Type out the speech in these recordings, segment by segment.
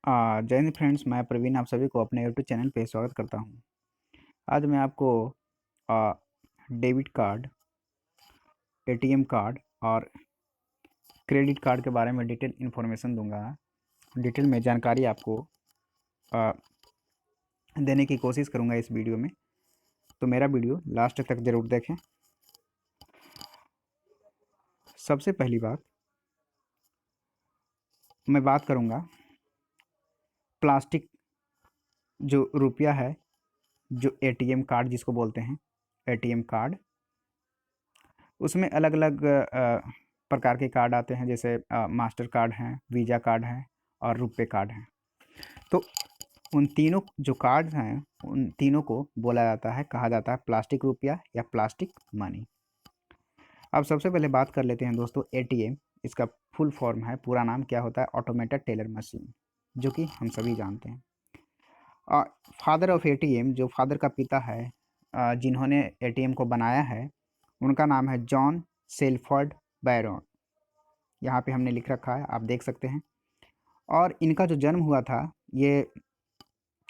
जय हिंद फ्रेंड्स, मैं प्रवीण आप सभी को अपने यूट्यूब चैनल पे स्वागत करता हूँ। आज मैं आपको आ, डेबिट कार्ड, एटीएम कार्ड और क्रेडिट कार्ड के बारे में डिटेल इन्फॉर्मेशन दूंगा। डिटेल में जानकारी आपको आ, देने की कोशिश करूंगा इस वीडियो में, तो मेरा वीडियो लास्ट तक ज़रूर देखें। सबसे पहली बात मैं बात करूंगा प्लास्टिक जो रुपया है, जो एटीएम कार्ड जिसको बोलते हैं एटीएम कार्ड, उसमें अलग अलग प्रकार के कार्ड आते हैं, जैसे मास्टर कार्ड हैं, वीज़ा कार्ड हैं और रुपे कार्ड हैं। तो उन तीनों जो कार्ड हैं, उन तीनों को बोला जाता है, कहा जाता है प्लास्टिक रुपया या प्लास्टिक मनी। अब सबसे पहले बात कर लेते हैं दोस्तों एटीएम। इसका फुल फॉर्म है, पूरा नाम क्या होता है, ऑटोमेटेड टेलर मशीन, जो कि हम सभी जानते हैं। फादर ऑफ एटीएम, जो फादर का पिता है जिन्होंने एटीएम को बनाया है, उनका नाम है जॉन सेल्फर्ड बैरन। यहाँ पे हमने लिख रखा है, आप देख सकते हैं। और इनका जो जन्म हुआ था ये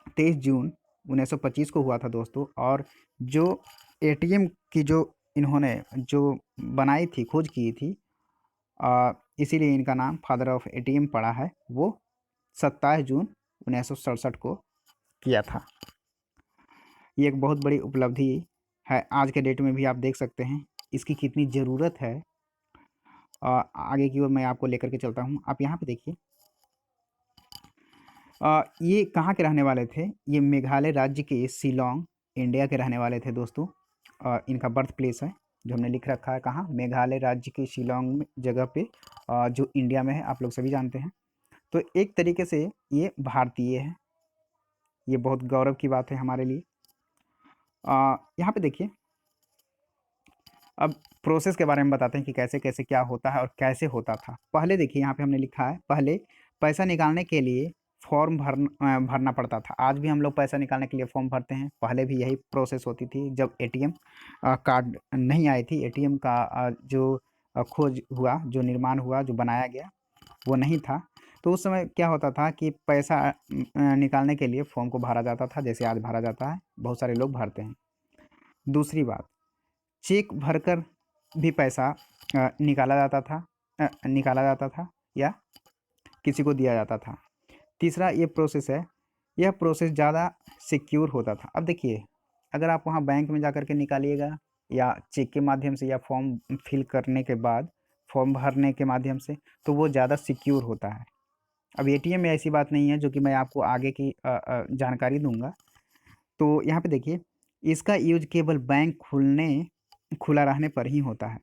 23 जून 1925 को हुआ था दोस्तों। और जो एटीएम की जो इन्होंने जो बनाई थी, खोज की थी, इसीलिए इनका नाम फादर ऑफ एटीएम पड़ा है, वो 27 जून 1967 को किया था। ये एक बहुत बड़ी उपलब्धि है। आज के डेट में भी आप देख सकते हैं इसकी कितनी ज़रूरत है। आगे की ओर मैं आपको लेकर के चलता हूँ। आप यहाँ पे देखिए, ये कहाँ के रहने वाले थे, ये मेघालय राज्य के शिलोंग, इंडिया के रहने वाले थे दोस्तों। इनका बर्थ प्लेस है, जो हमने लिख रखा है कहाँ, मेघालय राज्य के शिलोंग में जगह पे, जो इंडिया में है, आप लोग सभी जानते हैं। तो एक तरीके से ये भारतीय है, ये बहुत गौरव की बात है हमारे लिए। यहाँ पे देखिए, अब प्रोसेस के बारे में बताते हैं कि कैसे कैसे क्या होता है और कैसे होता था। पहले देखिए, यहाँ पे हमने लिखा है, पहले पैसा निकालने के लिए फॉर्म भरना पड़ता था। आज भी हम लोग पैसा निकालने के लिए फॉर्म भरते हैं, पहले भी यही प्रोसेस होती थी। जब एटीएम कार्ड नहीं आई थी, एटीएम का जो खोज हुआ, जो निर्माण हुआ, जो बनाया गया, वो नहीं था, तो उस समय क्या होता था कि पैसा निकालने के लिए फॉर्म को भरा जाता था, जैसे आज भरा जाता है, बहुत सारे लोग भरते हैं। दूसरी बात, चेक भरकर भी पैसा निकाला जाता था या किसी को दिया जाता था। तीसरा ये प्रोसेस है, यह प्रोसेस ज़्यादा सिक्योर होता था। अब देखिए, अगर आप वहाँ बैंक में जा कर के निकालिएगा या चेक के माध्यम से या फॉर्म फिल करने के बाद फॉर्म भरने के माध्यम से, तो वो ज़्यादा सिक्योर होता है। अब एटीएम में ऐसी बात नहीं है, जो कि मैं आपको आगे की जानकारी दूंगा। तो यहाँ पे देखिए, इसका यूज केवल बैंक खुला रहने पर ही होता है।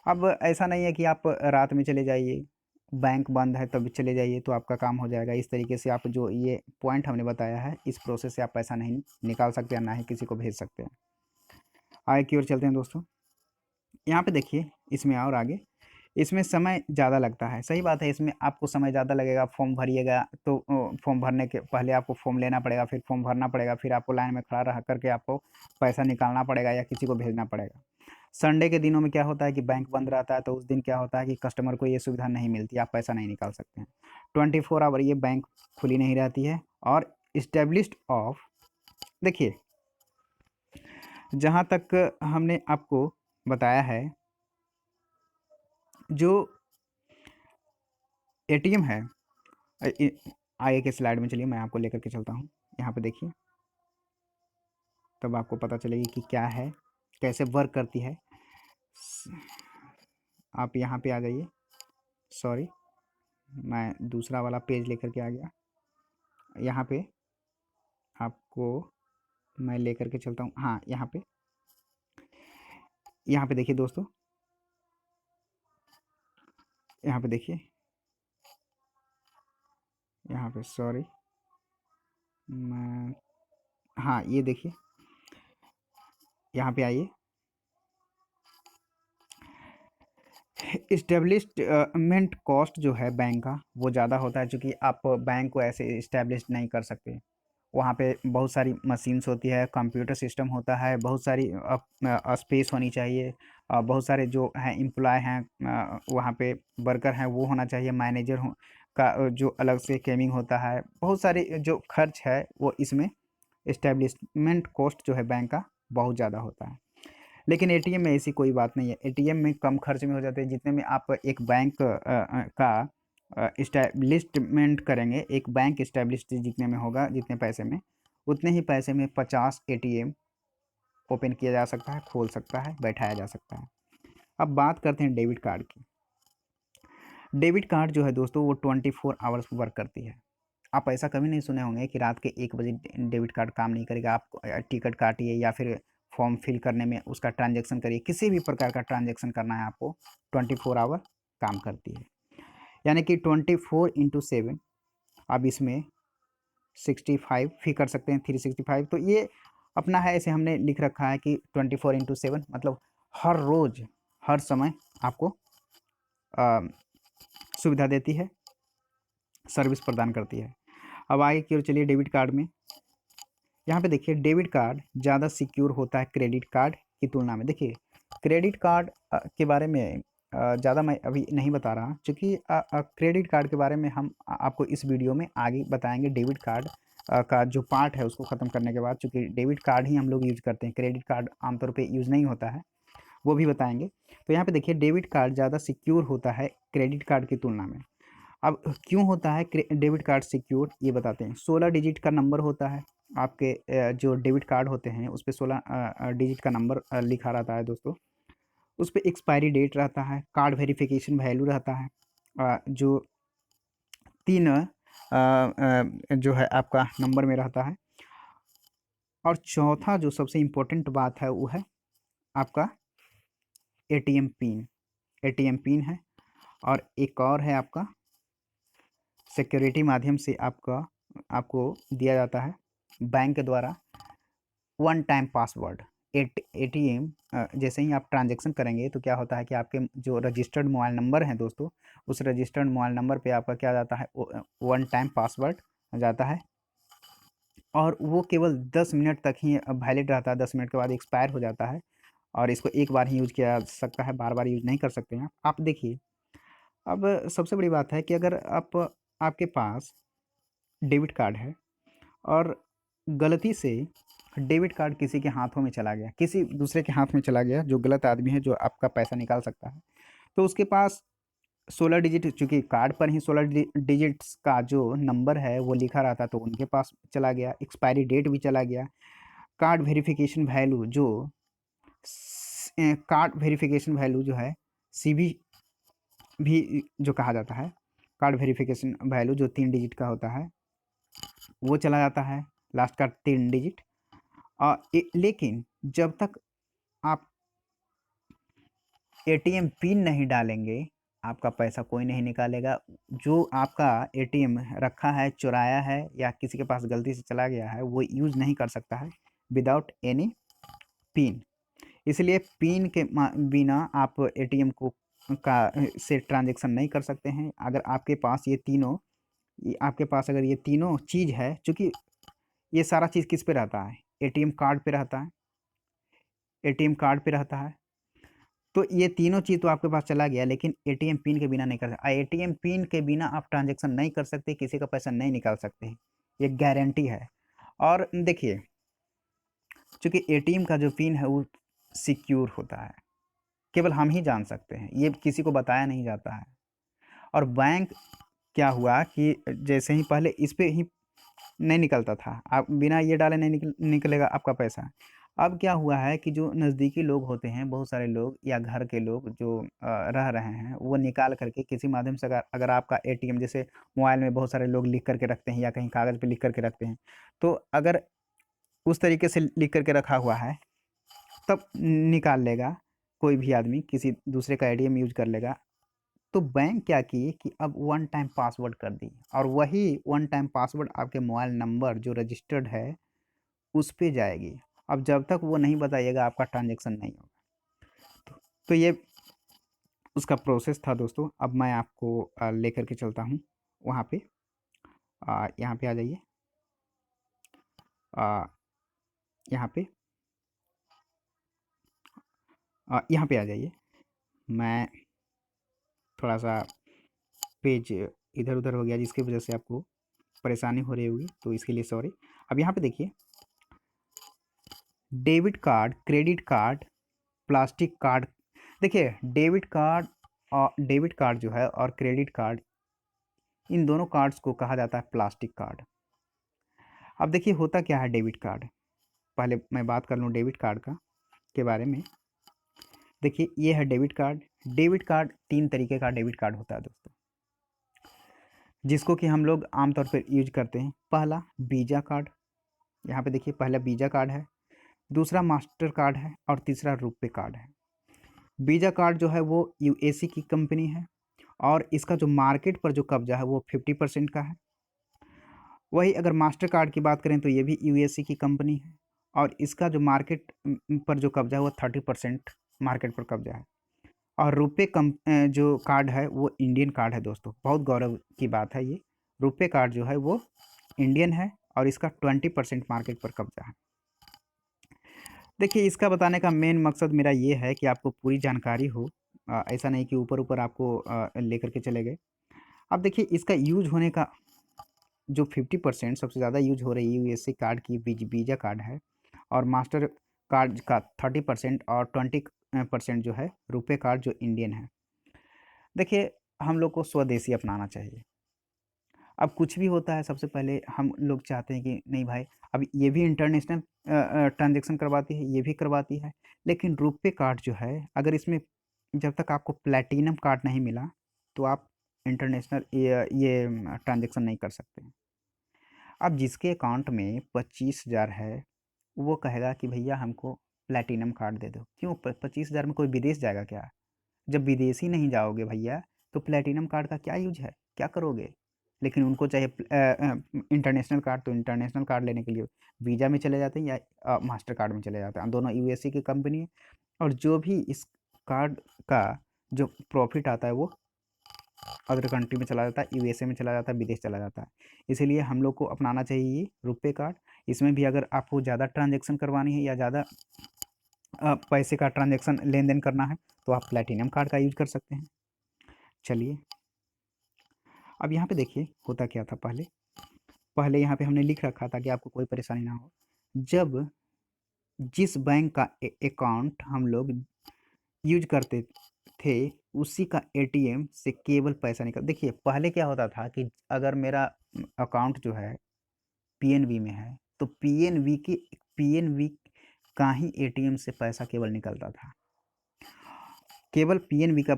अब ऐसा नहीं है कि आप रात में चले जाइए, बैंक बंद है तब चले जाइए तो आपका काम हो जाएगा। इस तरीके से आप जो ये पॉइंट हमने बताया है, इस प्रोसेस से आप पैसा नहीं निकाल सकते या ना ही किसी को भेज सकते हैं। आगे की ओर चलते हैं दोस्तों। यहाँ पे देखिए, इसमें और आगे, इसमें समय ज़्यादा लगता है, सही बात है, इसमें आपको समय ज़्यादा लगेगा। फॉर्म भरिएगा तो फॉर्म भरने के पहले आपको फॉर्म लेना पड़ेगा, फिर फॉर्म भरना पड़ेगा, फिर आपको लाइन में खड़ा रह करके आपको पैसा निकालना पड़ेगा या किसी को भेजना पड़ेगा। संडे के दिनों में क्या होता है कि बैंक बंद रहता है, तो उस दिन क्या होता है कि कस्टमर को ये सुविधा नहीं मिलती, आप पैसा नहीं निकाल सकते हैं। 24 आवर ये बैंक खुली नहीं रहती है। और इस्टेब्लिश्ड ऑफ, देखिए, जहाँ तक हमने आपको बताया है, जो एटीएम है, आगे के स्लाइड में चलिए, मैं आपको लेकर के चलता हूँ। यहाँ पे देखिए, तब आपको पता चलेगी कि क्या है, कैसे वर्क करती है। आप यहाँ पे आ जाइए, सॉरी, मैं दूसरा वाला पेज लेकर के आ गया। यहाँ पे आपको मैं लेकर के चलता हूँ। हाँ, यहाँ पे देखिए दोस्तों, यहाँ पे देखिए, यहाँ पे सॉरी, मैं, हाँ ये देखिए, यहाँ पे आइए। इस्टेब्लिशमेंट कॉस्ट जो है बैंक का, वो ज़्यादा होता है, क्योंकि आप बैंक को ऐसे इस्टेब्लिश नहीं कर सकते। वहाँ पे बहुत सारी मशीन्स होती है, कंप्यूटर सिस्टम होता है, बहुत सारी स्पेस होनी चाहिए, बहुत सारे जो हैं एम्प्लॉय हैं, वहाँ पे वर्कर हैं, वो होना चाहिए, मैनेजर हो, का जो अलग से कैमिंग होता है, बहुत सारे जो खर्च है वो इसमें इस्टेब्लिशमेंट कॉस्ट जो है बैंक का बहुत ज़्यादा होता है। लेकिन एटीएम में ऐसी कोई बात नहीं है, एटीएम में कम खर्च में हो जाते हैं। जितने में आप एक बैंक का इस्टेब्लिशमेंट करेंगे, एक बैंक इस्टेब्लिश जितने में होगा, जितने पैसे में, उतने ही पैसे में 50 एटीएम ओपन किया जा सकता है, खोल सकता है, बैठाया जा सकता है। अब बात करते हैं डेबिट कार्ड की। डेबिट कार्ड जो है दोस्तों वो 24 आवर्स वर्क करती है। आप ऐसा कभी नहीं सुने होंगे कि रात के 1 बजे डेबिट कार्ड काम नहीं करेगा। आप टिकट काटिए या फिर फॉर्म फिल करने में उसका ट्रांजैक्शन करिए, किसी भी प्रकार का ट्रांजैक्शन करना है आपको, 24 आवर काम करती है। यानी कि 24/7 आप इसमें 65 भी कर सकते हैं, 365। तो ये अपना है, ऐसे हमने लिख रखा है कि 24/7 मतलब हर रोज़ हर समय आपको सुविधा देती है, सर्विस प्रदान करती है। अब आगे की ओर चलिए डेबिट कार्ड में। यहाँ पे देखिए डेबिट कार्ड ज़्यादा सिक्योर होता है क्रेडिट कार्ड की तुलना में। देखिए क्रेडिट कार्ड के बारे में ज़्यादा मैं अभी नहीं बता रहा, क्योंकि क्रेडिट कार्ड के बारे में हम आपको इस वीडियो में आगे बताएंगे। डेबिट कार्ड का जो पार्ट है उसको ख़त्म करने के बाद, चूँकि डेबिट कार्ड ही हम लोग यूज़ करते हैं, क्रेडिट कार्ड आमतौर पर यूज़ नहीं होता है, वो भी बताएंगे। तो यहाँ पे देखिए डेबिट कार्ड ज़्यादा सिक्योर होता है क्रेडिट कार्ड की तुलना में। अब क्यों होता है डेबिट कार्ड सिक्योर, ये बताते हैं। 16 डिजिट का नंबर होता है आपके जो डेबिट कार्ड होते हैं उस पर 16 डिजिट का नंबर लिखा रहता है दोस्तों। उस पर एक्सपायरी डेट रहता है, कार्ड वेरिफिकेशन वैल्यू रहता है, जो 3 जो है आपका नंबर में रहता है। और चौथा जो सबसे इम्पोर्टेंट बात है वो है आपका एटीएम पिन। एटीएम पिन है, और एक और है आपका सिक्योरिटी माध्यम से आपको दिया जाता है बैंक के द्वारा, वन टाइम पासवर्ड। एटीएम जैसे ही आप ट्रांजैक्शन करेंगे तो क्या होता है कि आपके जो रजिस्टर्ड मोबाइल नंबर हैं दोस्तों, उस रजिस्टर्ड मोबाइल नंबर पे आपका क्या जाता है, वन टाइम पासवर्ड जाता है, और वो केवल 10 मिनट तक ही वैलिड रहता है। 10 मिनट के बाद एक्सपायर हो जाता है, और इसको एक बार ही यूज़ किया जा सकता है, बार बार यूज़ नहीं कर सकते हैं आप। देखिए अब सबसे बड़ी बात है कि अगर आपके पास डेबिट कार्ड है और गलती से डेबिट कार्ड किसी के हाथों में चला गया, किसी दूसरे के हाथ में चला गया, जो गलत आदमी है, जो आपका पैसा निकाल सकता है, तो उसके पास 16 डिजिट, चूँकि कार्ड पर ही 16 डिजिट्स का जो नंबर है वो लिखा रहता, तो उनके पास चला गया, एक्सपायरी डेट भी चला गया। कार्ड वेरिफिकेशन वैल्यू जो कार्ड वेरिफिकेशन वैल्यू जो है सीवी भी जो कहा जाता है, कार्ड वेरिफिकेशन वैल्यू जो 3 डिजिट का होता है वो चला जाता है, लास्ट का 3 डिजिट। लेकिन जब तक आप एटीएम पिन नहीं डालेंगे, आपका पैसा कोई नहीं निकालेगा। जो आपका एटीएम रखा है, चुराया है, या किसी के पास गलती से चला गया है, वो यूज़ नहीं कर सकता है विदाउट एनी पिन। इसलिए पिन के बिना आप एटीएम को का से ट्रांजैक्शन नहीं कर सकते हैं। अगर आपके पास आपके पास अगर ये तीनों चीज़ है, चूँकि ये सारा चीज़ किस पे रहता है, एटीएम कार्ड पे रहता है, एटीएम कार्ड पे रहता है। तो ये तीनों चीज़ तो आपके पास चला गया, लेकिन एटीएम पिन के बिना नहीं कर सकते। एटीएम पिन के बिना आप ट्रांजैक्शन नहीं कर सकते, किसी का पैसा नहीं निकाल सकते, ये गारंटी है। और देखिए चूँकि एटीएम का जो पिन है वो सिक्योर होता है, केवल हम ही जान सकते हैं, ये किसी को बताया नहीं जाता है। और बैंक क्या हुआ कि जैसे ही पहले इस पे ही नहीं निकलता था, आप बिना ये डाले नहीं निकलेगा आपका पैसा। अब क्या हुआ है कि जो नज़दीकी लोग होते हैं, बहुत सारे लोग या घर के लोग जो रह रहे हैं, वो निकाल करके किसी माध्यम से, अगर अगर आपका एटीएम, जैसे मोबाइल में बहुत सारे लोग लिख करके रखते हैं या कहीं कागज़ पे लिख करके रखते हैं, तो अगर उस तरीके से लिख करके रखा हुआ है तब निकाल लेगा कोई भी आदमी, किसी दूसरे का एटीएम यूज़ कर लेगा। तो बैंक क्या की कि अब वन टाइम पासवर्ड कर दी, और वही वन टाइम पासवर्ड आपके मोबाइल नंबर जो रजिस्टर्ड है उस पे जाएगी। अब जब तक वो नहीं बताइएगा आपका ट्रांजैक्शन नहीं होगा। तो ये उसका प्रोसेस था दोस्तों। अब मैं आपको लेकर के चलता हूँ वहाँ पे। यहाँ पे आ जाइए, यहाँ पे यहाँ पे आ जाइए। मैं थोड़ा सा पेज इधर उधर हो गया जिसकी वजह से आपको परेशानी हो रही होगी, तो इसके लिए सॉरी। अब यहाँ पे देखिए, debit card, credit card, plastic card. देखिए डेबिट कार्ड जो है और क्रेडिट कार्ड, इन दोनों कार्ड्स को कहा जाता है प्लास्टिक कार्ड। अब देखिए होता क्या है डेबिट कार्ड, पहले मैं बात कर लूँ डेबिट कार्ड का के बारे में। देखिए ये है डेबिट कार्ड। डेबिट कार्ड 3 तरीके का डेबिट कार्ड होता है दोस्तों, जिसको कि हम लोग आमतौर पर यूज करते हैं। पहला वीज़ा कार्ड, यहाँ पे देखिए पहला वीज़ा कार्ड है, दूसरा मास्टर कार्ड है और तीसरा रुपे कार्ड है। वीज़ा कार्ड जो है वो यूएसी की कंपनी है और इसका जो मार्केट पर जो कब्जा है वो 50% का है। वही अगर मास्टर कार्ड की बात करें तो ये भी यूएसए की कंपनी है और इसका जो मार्केट पर जो कब्जा है वो 30% मार्केट पर कब्जा है। और जो कार्ड है वो इंडियन कार्ड है दोस्तों, बहुत गौरव की बात है ये। रुपे कार्ड जो है वो इंडियन है और इसका 20% मार्केट पर कब्जा है। देखिए इसका बताने का मेन मकसद मेरा ये है कि आपको पूरी जानकारी हो, ऐसा नहीं कि ऊपर ऊपर आपको लेकर के चले गए। अब देखिए इसका यूज होने का जो 50% सबसे ज़्यादा यूज हो रही है यूएसए कार्ड की वीज़ा कार्ड है और मास्टर कार्ड का 30% और 20% जो है रुपे कार्ड जो इंडियन है। देखिए हम लोग को स्वदेशी अपनाना चाहिए। अब कुछ भी होता है सबसे पहले हम लोग चाहते हैं कि नहीं भाई, अब ये भी इंटरनेशनल ट्रांजेक्शन करवाती है, ये भी करवाती है, लेकिन रुपे कार्ड जो है अगर इसमें जब तक आपको प्लैटिनम कार्ड नहीं मिला तो आप इंटरनेशनल ये ट्रांजेक्शन नहीं कर सकते। अब जिसके अकाउंट में 25,000 है वो कहेगा कि भैया हमको प्लैटिनम कार्ड दे दो। क्यों? 25,000 में कोई विदेश जाएगा क्या? जब विदेश ही नहीं जाओगे भैया तो प्लैटिनम कार्ड का क्या यूज है, क्या करोगे? लेकिन उनको चाहिए इंटरनेशनल कार्ड, तो इंटरनेशनल कार्ड लेने के लिए वीज़ा में चले जाते हैं या मास्टर कार्ड में चले जाते हैं। दोनों यूएसए की कंपनी है और जो भी इस कार्ड का जो प्रॉफिट आता है वो अदर कंट्री में चला जाता है, यूएसए में चला जाता है, विदेश चला जाता है। इसीलिए हम लोग को अपनाना चाहिए ये रुपे कार्ड। इसमें भी अगर आपको ज़्यादा ट्रांजेक्शन करवानी है या ज़्यादा पैसे का ट्रांजेक्शन लेन देन करना है तो आप प्लैटिनम कार्ड का यूज कर सकते हैं। चलिए अब यहाँ पे देखिए होता क्या था, पहले पहले यहाँ पे हमने लिख रखा था कि आपको कोई परेशानी ना हो। जब जिस बैंक का अकाउंट हम लोग यूज करते थे उसी का एटीएम से केवल पैसा निकल, देखिए पहले क्या होता था कि अगर मेरा अकाउंट जो है पीएनबी में है तो पीएनबी का ही एटीएम से पैसा केवल निकलता था। केवल पीएनबी का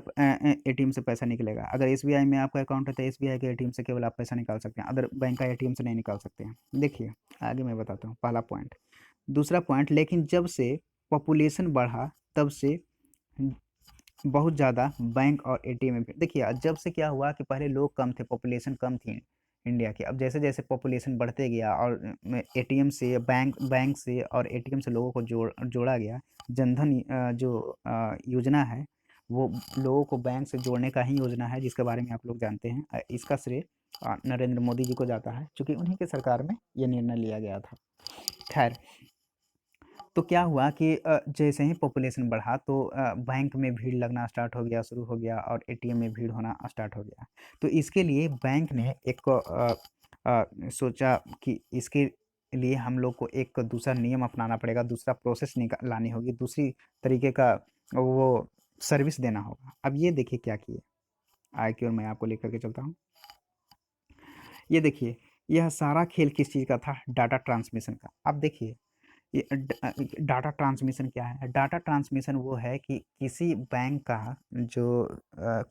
एटीएम से पैसा निकलेगा। अगर एसबीआई में आपका अकाउंट है तो एसबीआई के एटीएम से केवल आप पैसा निकाल सकते हैं, अदर बैंक का एटीएम से नहीं निकाल सकते हैं। देखिए आगे मैं बताता हूँ, पहला पॉइंट। दूसरा पॉइंट, लेकिन जब से पॉपुलेशन बढ़ा तब से बहुत ज़्यादा बैंक और एटीएम में, देखिए जब से क्या हुआ कि पहले लोग कम थे, पॉपुलेशन कम थी इंडिया की। अब जैसे जैसे पॉपुलेशन बढ़ते गया और एटीएम से बैंक से और एटीएम से लोगों को जोड़ा गया। जनधन जो योजना है वो लोगों को बैंक से जोड़ने का ही योजना है, जिसके बारे में आप लोग जानते हैं। इसका श्रेय नरेंद्र मोदी जी को जाता है क्योंकि उन्हीं के सरकार में ये निर्णय लिया गया था। खैर, तो क्या हुआ कि जैसे ही पॉपुलेशन बढ़ा तो बैंक में भीड़ लगना स्टार्ट हो गया, शुरू हो गया और एटीएम में भीड़ होना स्टार्ट हो गया। तो इसके लिए बैंक ने एक सोचा कि इसके लिए हम लोग को एक दूसरा नियम अपनाना पड़ेगा, दूसरा प्रोसेस लानी होगी, दूसरी तरीके का वो सर्विस देना होगा। अब ये देखिए क्या किए, आए की ओर मैं आपको लेकर के चलता हूँ। ये देखिए यह सारा खेल किस चीज़ का था? डाटा ट्रांसमिशन का। अब देखिए ये डाटा ट्रांसमिशन क्या है? डाटा ट्रांसमिशन वो है कि किसी बैंक का जो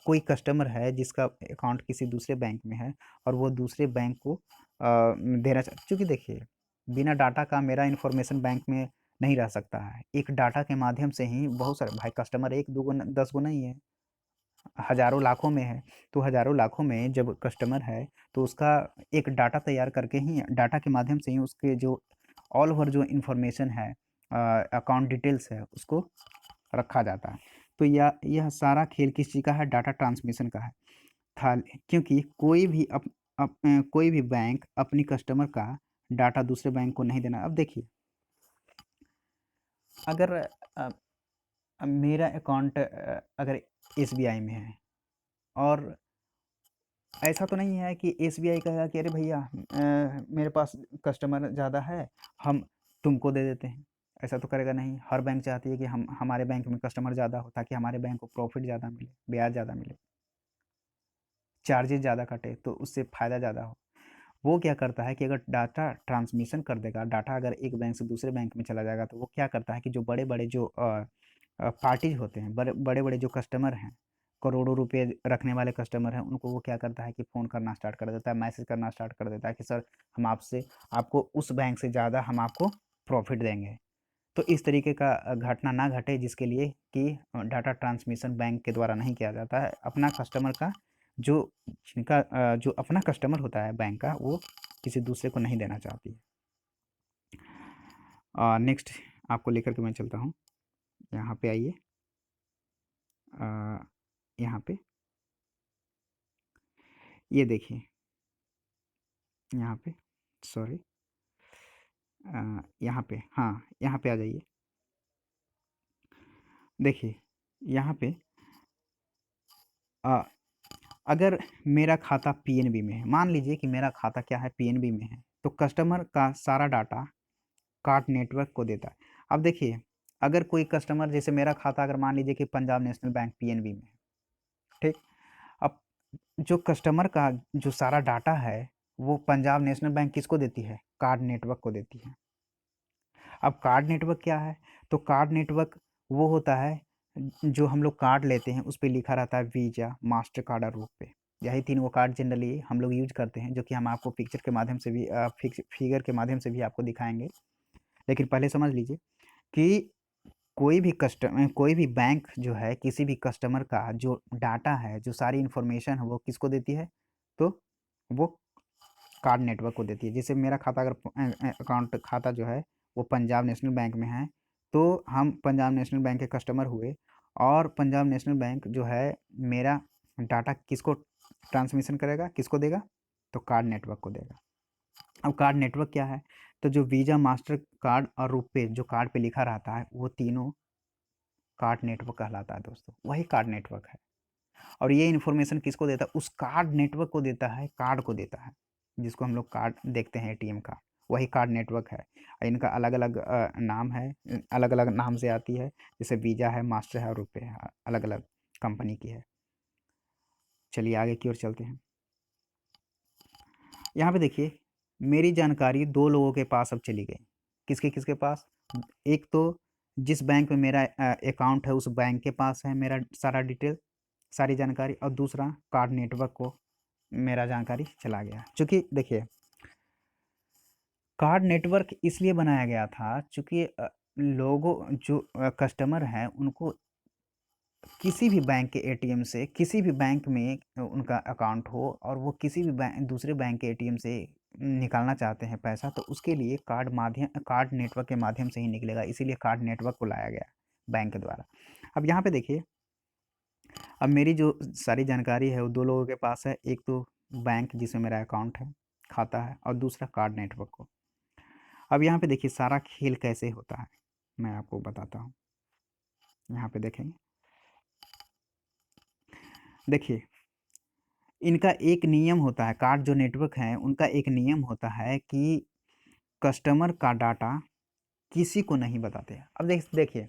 कोई कस्टमर है जिसका अकाउंट किसी दूसरे बैंक में है और वो दूसरे बैंक को देना चाह, क्योंकि देखिए बिना डाटा का मेरा इन्फॉर्मेशन बैंक में नहीं रह सकता है। एक डाटा के माध्यम से ही बहुत सारे भाई कस्टमर एक दो गो 10 गो नहीं है, हज़ारों लाखों में है। तो हज़ारों लाखों में जब कस्टमर है तो उसका एक डाटा तैयार करके ही, डाटा के माध्यम से ही उसके जो ऑल ओवर जो इन्फॉर्मेशन है, अकाउंट डिटेल्स है, उसको रखा जाता है। तो यह सारा खेल किस चीज़ का है? डाटा ट्रांसमिशन का है। था, क्योंकि कोई भी बैंक अपनी कस्टमर का डाटा दूसरे बैंक को नहीं देना। अब देखिए अगर मेरा अकाउंट अगर एसबीआई में है और ऐसा तो नहीं है कि एसबीआई कहेगा कि अरे भैया मेरे पास कस्टमर ज़्यादा है, हम तुमको दे देते हैं। ऐसा तो करेगा नहीं। हर बैंक चाहती है कि हम हमारे बैंक में कस्टमर ज़्यादा हो, ताकि हमारे बैंक को प्रॉफिट ज़्यादा मिले, ब्याज ज़्यादा मिले, चार्जेस ज़्यादा कटे, तो उससे फ़ायदा ज़्यादा हो। वो क्या करता है कि अगर डाटा ट्रांसमिशन कर देगा, डाटा अगर एक बैंक से दूसरे बैंक में चला जाएगा, तो वो क्या करता है कि जो बड़े-बड़े जो पार्टीज़ होते हैं, बड़े-बड़े जो कस्टमर हैं, करोड़ों रुपए रखने वाले कस्टमर हैं, उनको वो क्या करता है कि फ़ोन करना स्टार्ट कर देता है, मैसेज करना स्टार्ट कर देता है कि सर हम आपसे आपको उस बैंक से ज़्यादा हम आपको प्रॉफ़िट देंगे। तो इस तरीके का घटना ना घटे, जिसके लिए कि डाटा ट्रांसमिशन बैंक के द्वारा नहीं किया जाता है। अपना कस्टमर का जो जो अपना कस्टमर होता है बैंक का, वो किसी दूसरे को नहीं देना चाहती है। नेक्स्ट आपको लेकर के मैं चलता हूँ। यहाँ पे आइए। यहाँ पे ये देखिए, यहाँ पे सॉरी, यहाँ पे, हाँ, यहाँ पे आ जाइए। देखिए, यहाँ पे अ, अगर मेरा खाता पीएनबी में है, मान लीजिए कि मेरा खाता क्या है, पीएनबी में है, तो कस्टमर का सारा डाटा कार्ड नेटवर्क को देता है। अब देखिए, अगर कोई कस्टमर, जैसे मेरा खाता अगर मान लीजिए कि पंजाब नेशनल बैंक पीएनबी में है, ठीक? अब जो कस्टमर का जो सारा डाटा है, वो पंजाब नेशनल बैंक किसको देती है? कार्ड नेटवर्क को देती है। अब कार्ड नेटवर्क क्या है? तो कार्ड नेटवर्क वो होता है जो हम लोग कार्ड लेते हैं, उस पे लिखा रहता है वीज़ा, मास्टर कार्ड और रुपे। यही 3 वो कार्ड जनरली हम लोग यूज़ करते हैं, जो कि हम आपको पिक्चर के माध्यम से भी फिगर के माध्यम से भी आपको दिखाएँगे। लेकिन पहले समझ लीजिए कि कोई भी बैंक जो है, किसी भी कस्टमर का जो डाटा है, जो सारी इन्फॉर्मेशन है, वो किसको देती है? तो वो कार्ड नेटवर्क को देती है। जैसे मेरा खाता अगर अकाउंट खाता जो है वो पंजाब नेशनल बैंक में है, तो हम पंजाब नेशनल बैंक के कस्टमर हुए, और पंजाब नेशनल बैंक जो है मेरा डाटा किसको ट्रांसमिशन करेगा, किसको देगा? तो कार्ड नेटवर्क को देगा। अब कार्ड नेटवर्क क्या है? तो जो वीज़ा, मास्टर कार्ड और रुपे जो कार्ड पे लिखा रहता है, वो तीनों कार्ड नेटवर्क कहलाता है दोस्तों। वही कार्ड नेटवर्क है। और ये इन्फॉर्मेशन किसको देता है? उस कार्ड नेटवर्क को देता है, कार्ड को देता है, जिसको हम लोग कार्ड देखते हैं, एटीएम का, वही कार्ड नेटवर्क है। इनका अलग-अलग नाम है, अलग-अलग नाम से आती है, जैसे वीज़ा है, मास्टर है और रुपे है, अलग-अलग कंपनी की है। चलिए आगे की ओर चलते हैं। यहाँ पे देखिए, मेरी जानकारी 2 लोगों के पास अब चली गई। किसके-किसके पास? एक तो जिस बैंक में मेरा अकाउंट है, उस बैंक के पास है मेरा सारा डिटेल, सारी जानकारी, और दूसरा कार्ड नेटवर्क को मेरा जानकारी चला गया। चूँकि देखिए, कार्ड नेटवर्क इसलिए बनाया गया था चूँकि लोगों जो कस्टमर हैं, उनको किसी भी बैंक के एटीएम से, किसी भी बैंक में उनका अकाउंट हो, और वो किसी भी दूसरे बैंक के एटीएम से निकालना चाहते हैं पैसा, तो उसके लिए कार्ड नेटवर्क के माध्यम से ही निकलेगा। इसीलिए कार्ड नेटवर्क को लाया गया बैंक के द्वारा। अब यहाँ पे देखिए, अब मेरी जो सारी जानकारी है वो 2 लोगों के पास है। एक तो बैंक जिसमें मेरा अकाउंट है, खाता है, और दूसरा कार्ड नेटवर्क को। अब यहाँ पे देखिए सारा खेल कैसे होता है, मैं आपको बताता हूँ। यहाँ पे देखेंगे, देखिए इनका एक नियम होता है, कार्ड जो नेटवर्क है उनका एक नियम होता है कि कस्टमर का डाटा किसी को नहीं बताते। अब देखिए,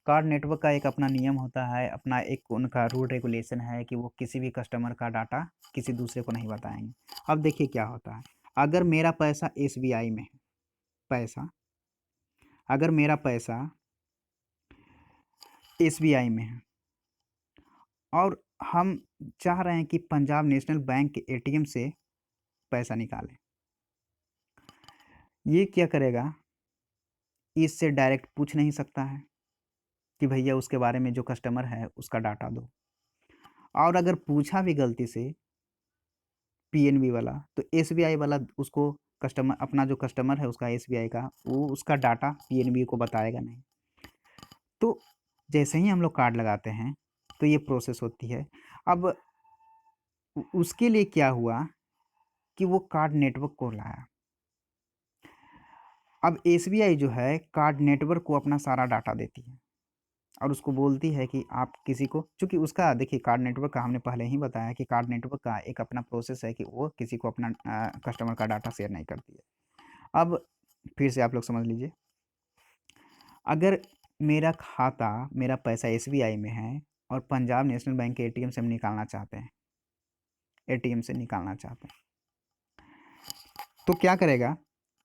कार्ड नेटवर्क का एक अपना नियम होता है, अपना एक उनका रूल रेगुलेशन है कि वो किसी भी कस्टमर का डाटा किसी दूसरे को नहीं बताएंगे। अब देखिए क्या होता है, अगर मेरा पैसा एसबीआई में है, पैसा अगर मेरा पैसा एसबीआई में है, और हम चाह रहे हैं कि पंजाब नेशनल बैंक के एटीएम से पैसा निकालें, ये क्या करेगा? इससे डायरेक्ट पूछ नहीं सकता है कि भैया उसके बारे में, जो कस्टमर है उसका डाटा दो। और अगर पूछा भी गलती से पीएनबी वाला, तो एसबीआई वाला उसको, कस्टमर अपना जो कस्टमर है उसका एसबीआई का, वो उसका डाटा पीएनबी को बताएगा नहीं। तो जैसे ही हम लोग कार्ड लगाते हैं, तो ये प्रोसेस होती है। अब उसके लिए क्या हुआ कि वो कार्ड नेटवर्क को लाया। अब एसबीआई जो है कार्ड नेटवर्क को अपना सारा डाटा देती है, और उसको बोलती है कि आप किसी को, चूँकि उसका देखिए कार्ड नेटवर्क का हमने पहले ही बताया कि कार्ड नेटवर्क का एक अपना प्रोसेस है कि वो किसी को अपना कस्टमर का डाटा शेयर नहीं करती है। अब फिर से आप लोग समझ लीजिए, अगर मेरा खाता, मेरा पैसा एसबीआई में है और पंजाब नेशनल बैंक के एटीएम से हम निकालना चाहते हैं, एटीएम से निकालना चाहते हैं, तो क्या करेगा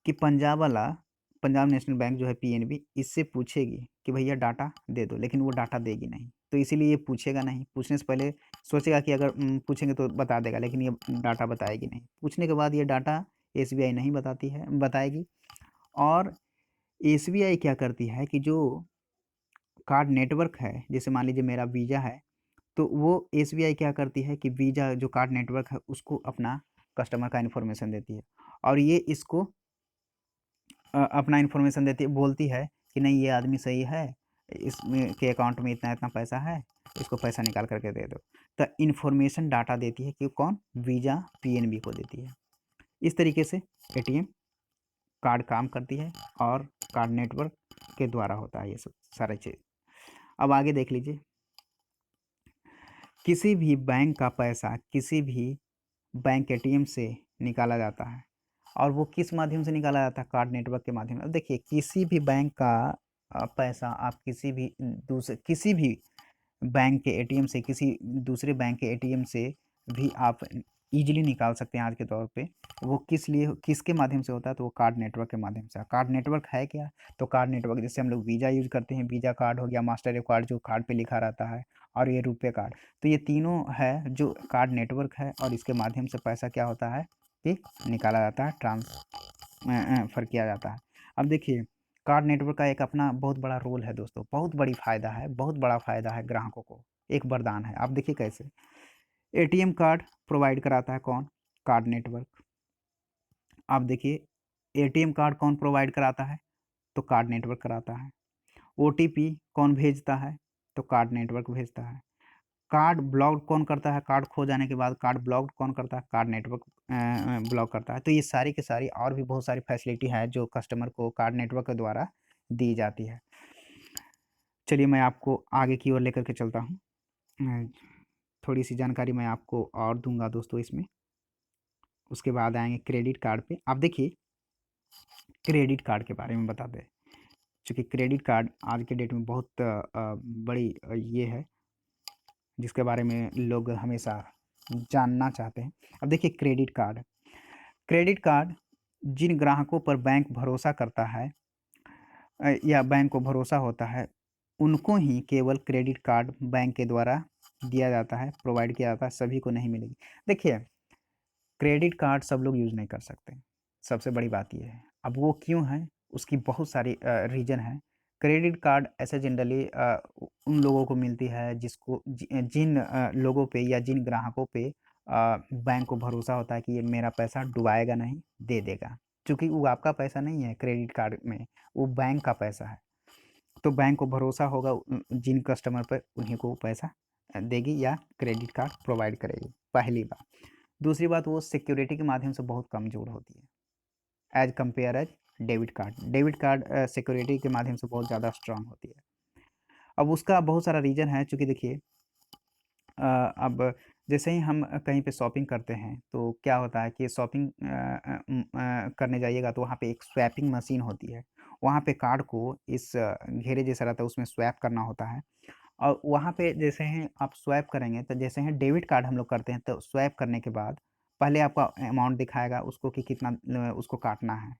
कि पंजाब नेशनल बैंक जो है पीएनबी, इससे पूछेगी कि भैया डाटा दे दो, लेकिन वो डाटा देगी नहीं। तो इसीलिए ये पूछेगा नहीं, पूछने से पहले सोचेगा कि अगर पूछेंगे तो बता देगा, लेकिन ये डाटा बताएगी नहीं। पूछने के बाद ये डाटा एसबीआई नहीं बताएगी। और एसबीआई क्या करती है कि जो कार्ड नेटवर्क है, जैसे मान लीजिए मेरा वीज़ा है, तो वो एसबीआई क्या करती है कि वीज़ा जो कार्ड नेटवर्क है उसको अपना कस्टमर का इन्फॉर्मेशन देती है, और ये इसको अपना इन्फॉर्मेशन देती है, बोलती है कि नहीं ये आदमी सही है, इसमें के अकाउंट में इतना इतना पैसा है, इसको पैसा निकाल करके दे दो। तो इन्फॉर्मेशन डाटा देती है कि कौन, वीज़ा पीएनबी को देती है। इस तरीके से एटीएम कार्ड काम करती है और कार्ड नेटवर्क के द्वारा होता है ये सब सारी चीज़। अब आगे देख लीजिए, किसी भी बैंक का पैसा किसी भी बैंक एटीएम से निकाला जाता है, और वो किस माध्यम से निकाला जाता है, कार्ड नेटवर्क के माध्यम से। अब देखिए किसी भी बैंक का पैसा आप किसी भी बैंक के एटीएम से, किसी दूसरे बैंक के एटीएम से भी आप इजीली निकाल सकते हैं आज के दौर पे। वो किसके माध्यम से होता है, तो वो कार्ड नेटवर्क के माध्यम से। कार्ड नेटवर्क है क्या, तो कार्ड नेटवर्क जैसे हम लोग वीज़ा यूज़ करते हैं, वीज़ा कार्ड हो गया, मास्टर कार्ड जो कार्ड पे लिखा रहता है, और ये रुपए कार्ड, तो ये तीनों है जो कार्ड नेटवर्क है, और इसके माध्यम से पैसा क्या होता है कि निकाला जाता है, ट्रांसफर किया जाता है। अब देखिए कार्ड नेटवर्क का एक अपना बहुत बड़ा रोल है दोस्तों, बहुत बड़ी फ़ायदा है, बहुत बड़ा फ़ायदा है ग्राहकों को, एक वरदान है। आप देखिए कैसे एटीएम कार्ड प्रोवाइड कराता है कौन, कार्ड नेटवर्क। आप देखिए एटीएम कार्ड कौन प्रोवाइड कराता है, तो कार्ड नेटवर्क कराता है। ओटीपी कौन भेजता है, तो कार्ड नेटवर्क भेजता है। कार्ड ब्लॉक कौन करता है, कार्ड खो जाने के बाद कार्ड ब्लॉक कौन करता है, कार्ड नेटवर्क ब्लॉक करता है। तो ये सारी की सारी और भी बहुत सारी फैसिलिटी है जो कस्टमर को कार्ड नेटवर्क के द्वारा दी जाती है। चलिए मैं आपको आगे की ओर लेकर के चलता हूँ। अ, थोड़ी सी जानकारी मैं आपको और दूंगा दोस्तों इसमें, उसके बाद आएंगे क्रेडिट कार्ड पे। आप देखिए क्रेडिट कार्ड के बारे में बता दें, चूँकि क्रेडिट कार्ड आज के डेट में बहुत बड़ी ये है जिसके बारे में लोग हमेशा जानना चाहते हैं। अब देखिए क्रेडिट कार्ड जिन ग्राहकों पर बैंक भरोसा करता है या बैंक को भरोसा होता है, उनको ही केवल क्रेडिट कार्ड बैंक के द्वारा दिया जाता है, प्रोवाइड किया जाता है, सभी को नहीं मिलेगी। देखिए क्रेडिट कार्ड सब लोग यूज़ नहीं कर सकते, सबसे बड़ी बात ये है। अब वो क्यों है, उसकी बहुत सारी रीज़न है। क्रेडिट कार्ड ऐसे जनरली उन लोगों को मिलती है जिन लोगों पे या जिन ग्राहकों पे बैंक को भरोसा होता है कि ये मेरा पैसा डुबाएगा नहीं, दे देगा। चूँकि वो आपका पैसा नहीं है क्रेडिट कार्ड में, वो बैंक का पैसा है। तो बैंक को भरोसा होगा जिन कस्टमर पर, उन्हीं को पैसा देगी या क्रेडिट कार्ड प्रोवाइड करेगी, पहली बात। दूसरी बात, वो सिक्योरिटी के माध्यम से बहुत कमज़ोर होती है as compare as debit card security के माध्यम से बहुत ज़्यादा स्ट्रांग होती है। अब उसका बहुत सारा रीज़न है, चूँकि देखिए अब जैसे ही हम कहीं पे शॉपिंग करते हैं तो क्या होता है कि शॉपिंग करने जाइएगा तो वहाँ पे एक स्वैपिंग मशीन होती है। वहाँ पे कार्ड को इस घेरे जैसा रहता है, उसमें स्वैप करना होता है, और वहाँ पे जैसे ही आप स्वैप करेंगे, तो जैसे ही डेबिट कार्ड हम लोग करते हैं तो स्वैप करने के बाद पहले आपका अमाउंट दिखाएगा उसको कि कितना उसको काटना है,